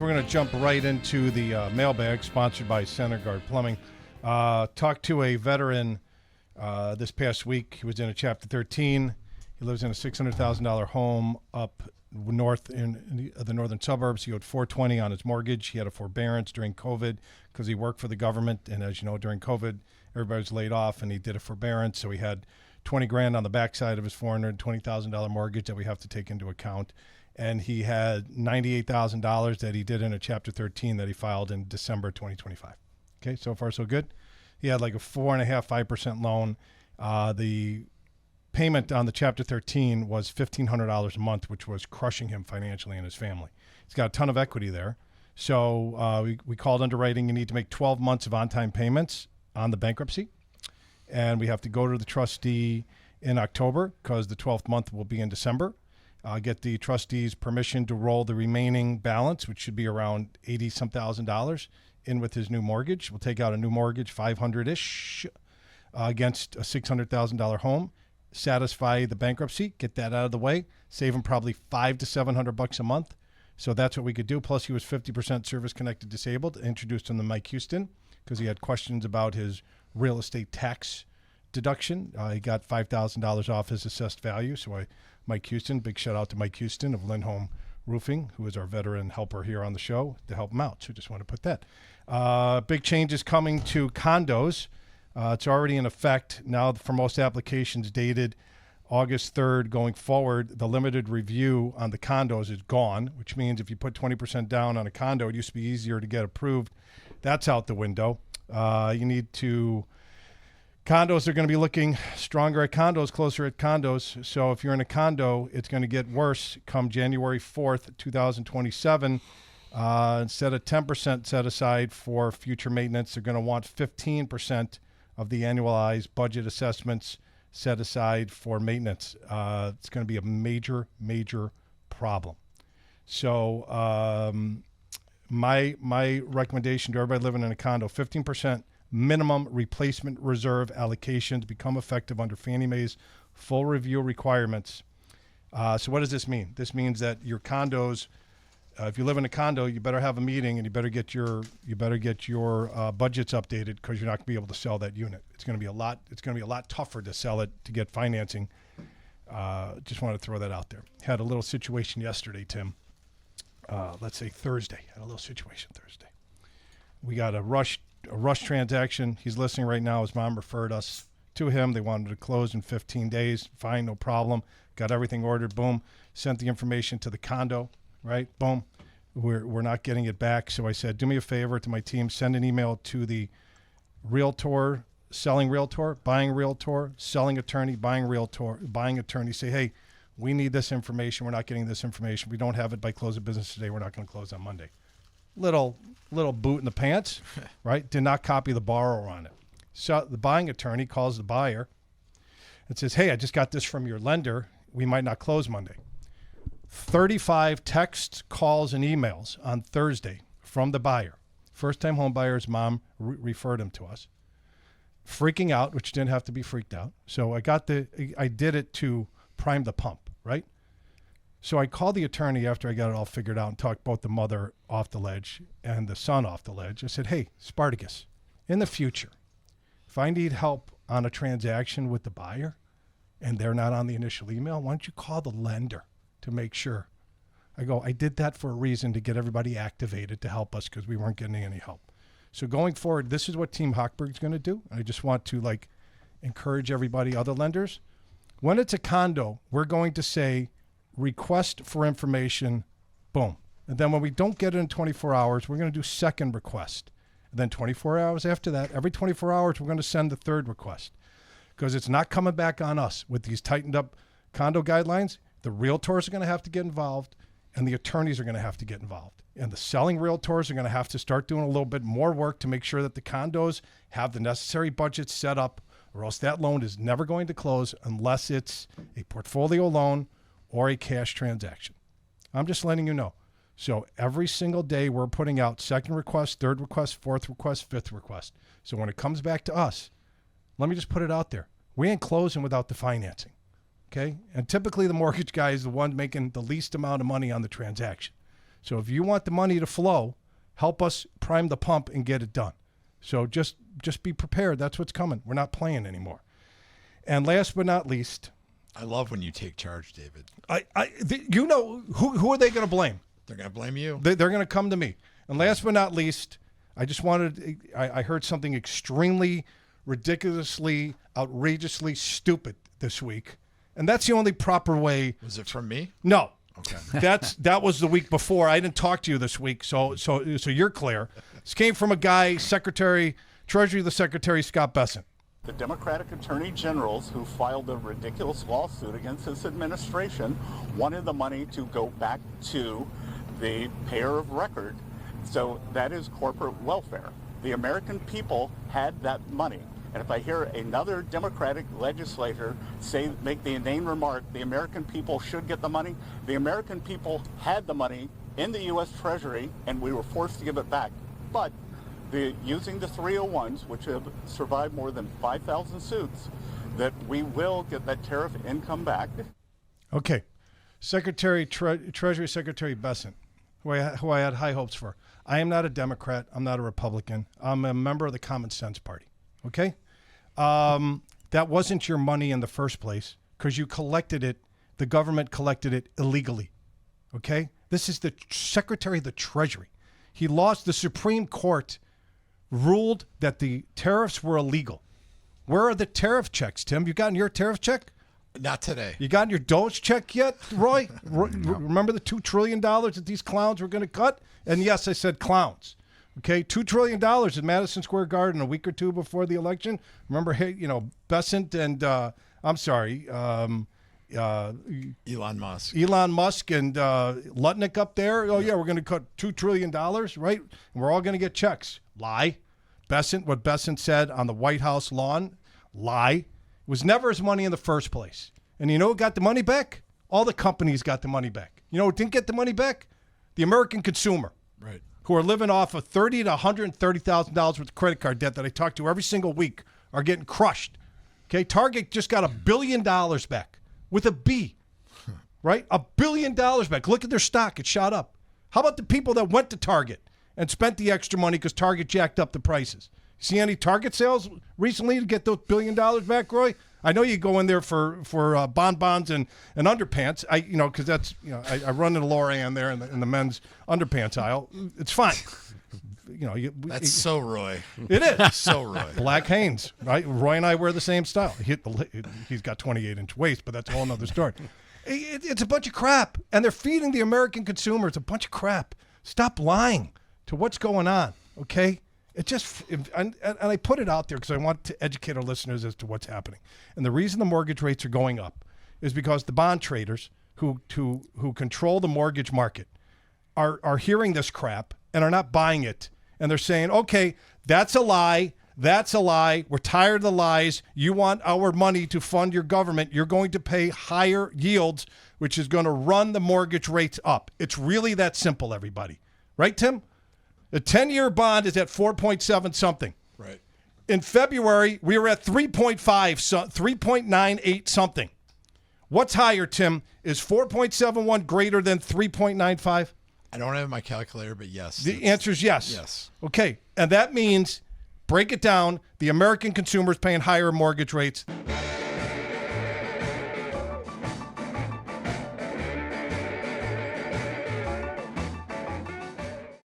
We're going to jump right into the mailbag, sponsored by Center Guard Plumbing. Talked to a veteran this past week. He was in a Chapter 13. He lives in a $600,000 home up north in the northern suburbs. He owed $420 on his mortgage. He had a forbearance during COVID because he worked for the government. And as you know, during COVID, everybody was laid off, and he did a forbearance. So he had $20,000 on the backside of his $420,000 mortgage that we have to take into account. And he had $98,000 that he did in a Chapter 13 that he filed in December 2025. Okay, so far so good. He had like a 4.5% loan. The payment on the Chapter 13 was $1,500 a month, which was crushing him financially and his family. He's got a ton of equity there. So we called underwriting. You need to make 12 months of on-time payments on the bankruptcy. And we have to go to the trustee in October because the 12th month will be in December. Get the trustee's permission to roll the remaining balance, which should be around $80-some thousand, in with his new mortgage. We'll take out a new mortgage, $500-ish, against a $600,000 home, satisfy the bankruptcy, get that out of the way, save him probably $500 to $700 a month. So that's what we could do. Plus, he was 50% service-connected disabled. Introduced him to Mike Houston because he had questions about his real estate tax deduction. He got $5,000 off his assessed value. So Mike Houston, big shout out to Mike Houston of Lindholm Roofing, who is our veteran helper here on the show, to help him out. So just want to put that. Big changes coming to condos. It's already in effect now for most applications dated August 3rd going forward. The limited review on the condos is gone, which means if you put 20% down on a condo, it used to be easier to get approved. That's out the window. You need to... Condos are going to be looking stronger at condos, closer at condos. So if you're in a condo, it's going to get worse come January 4th, 2027. Instead of 10% set aside for future maintenance, they're going to want 15% of the annualized budget assessments set aside for maintenance. It's going to be a major, major problem. So my recommendation to everybody living in a condo, 15% minimum replacement reserve allocations become effective under Fannie Mae's full review requirements. So what does this mean? This means that your condos, if you live in a condo, you better have a meeting and you better get your budgets updated because you're not going to be able to sell that unit. It's going to be a lot tougher to sell it to get financing. Just want to throw that out there. Had a little situation yesterday, Tim. Let's say Thursday. Had a little situation Thursday. We got a rush transaction. He's listening right now. His mom referred us to him. They wanted to close in 15 days. Fine, no problem. Got everything ordered. Boom. Sent the information to the condo. Right. Boom. We're not getting it back. So I said, do me a favor to my team. Send an email to the realtor, selling realtor, buying realtor, selling attorney, buying realtor, buying attorney. Say, hey, we need this information. We're not getting this information. We don't have it by close of business today. We're not going to close on Monday. Little boot in the pants, right? Did not copy the borrower on it. So the buying attorney calls the buyer and says, hey, I just got this from your lender. We might not close Monday. 35 texts, calls, and emails on Thursday from the buyer. First-time home buyer's mom referred him to us. Freaking out, which didn't have to be freaked out. So I did it to prime the pump, right? So I called the attorney after I got it all figured out and talked both the mother off the ledge and the son off the ledge. I said, hey, Spartacus, in the future, if I need help on a transaction with the buyer and they're not on the initial email, why don't you call the lender to make sure? I go, I did that for a reason, to get everybody activated to help us because we weren't getting any help. So going forward, this is what Team Hochberg's going to do. I just want to encourage everybody, other lenders. When it's a condo, we're going to say, request for information, boom. And then when we don't get it in 24 hours, we're going to do second request. And then 24 hours after that, every 24 hours, we're going to send the third request because it's not coming back on us with these tightened up condo guidelines. The realtors are going to have to get involved and the attorneys are going to have to get involved. And the selling realtors are going to have to start doing a little bit more work to make sure that the condos have the necessary budgets set up, or else that loan is never going to close unless it's a portfolio loan or a cash transaction. I'm just letting you know. So every single day we're putting out second request, third request, fourth request, fifth request. So when it comes back to us, let me just put it out there. We ain't closing without the financing, okay? And typically the mortgage guy is the one making the least amount of money on the transaction. So if you want the money to flow, help us prime the pump and get it done. So just be prepared. That's what's coming. We're not playing anymore. And last but not least, I love when you take charge, David. Who are they going to blame? They're going to blame you. They're going to come to me. And last but not least, I just wanted, I heard something extremely, ridiculously, outrageously stupid this week. And that's the only proper way. Was it from me? No. Okay. That was the week before. I didn't talk to you this week, so you're clear. This came from a guy, Treasury the Secretary, Scott Bessent. The Democratic attorney generals who filed a ridiculous lawsuit against this administration wanted the money to go back to the payer of record. So that is corporate welfare. The American people had that money. And if I hear another Democratic legislator make the inane remark, the American people should get the money, the American people had the money in the U.S. Treasury, and we were forced to give it back. But using the 301s, which have survived more than 5,000 suits, that we will get that tariff income back. Okay. Treasury Secretary Bessent, who I had high hopes for. I am not a Democrat. I'm not a Republican. I'm a member of the Common Sense Party. Okay? That wasn't your money in the first place because you collected it. The government collected it illegally. Okay? This is the Secretary of the Treasury. He lost. The Supreme Court ruled that the tariffs were illegal. Where are the tariff checks, Tim? You gotten your tariff check? Not today. You gotten your Doge check yet, Roy? No. Remember the $2 trillion that these clowns were going to cut? And yes, I said clowns. Okay, $2 trillion in Madison Square Garden a week or two before the election. Remember, Bessent and Elon Musk. Elon Musk and Lutnick up there. Oh, yeah, we're going to cut $2 trillion, right? And we're all going to get checks. Lie. What Bessent said on the White House lawn, lie. It was never his money in the first place. And you know who got the money back? All the companies got the money back. You know who didn't get the money back? The American consumer. Right. Who are living off of $30,000 to $130,000 worth of credit card debt that I talk to every single week are getting crushed. Okay, Target just got $1 billion back with a B, right? $1 billion back. Look at their stock. It shot up. How about the people that went to Target and spent the extra money because Target jacked up the prices? See any Target sales recently to get those $1 billion back, Roy? I know you go in there for bonbons and underpants. Because that's I run in Loran there in the men's underpants aisle. It's fine. That's so Roy. It is so Roy. Black Hanes, right? Roy and I wear the same style. He's got 28-inch waist, but that's a whole nother story. It's a bunch of crap, and they're feeding the American consumer. It's a bunch of crap. Stop lying to what's going on, okay? And I put it out there because I want to educate our listeners as to what's happening. And the reason the mortgage rates are going up is because the bond traders who control the mortgage market are hearing this crap and are not buying it. And they're saying, okay, that's a lie. That's a lie. We're tired of the lies. You want our money to fund your government. You're going to pay higher yields, which is going to run the mortgage rates up. It's really that simple, everybody. Right, Tim? The 10-year bond is at 4.7 something. Right. In February, we were at 3.98 something. What's higher, Tim? Is 4.71 greater than 3.95? I don't have my calculator, but yes. The answer is yes. Yes. Okay. And that means, break it down, the American consumer is paying higher mortgage rates.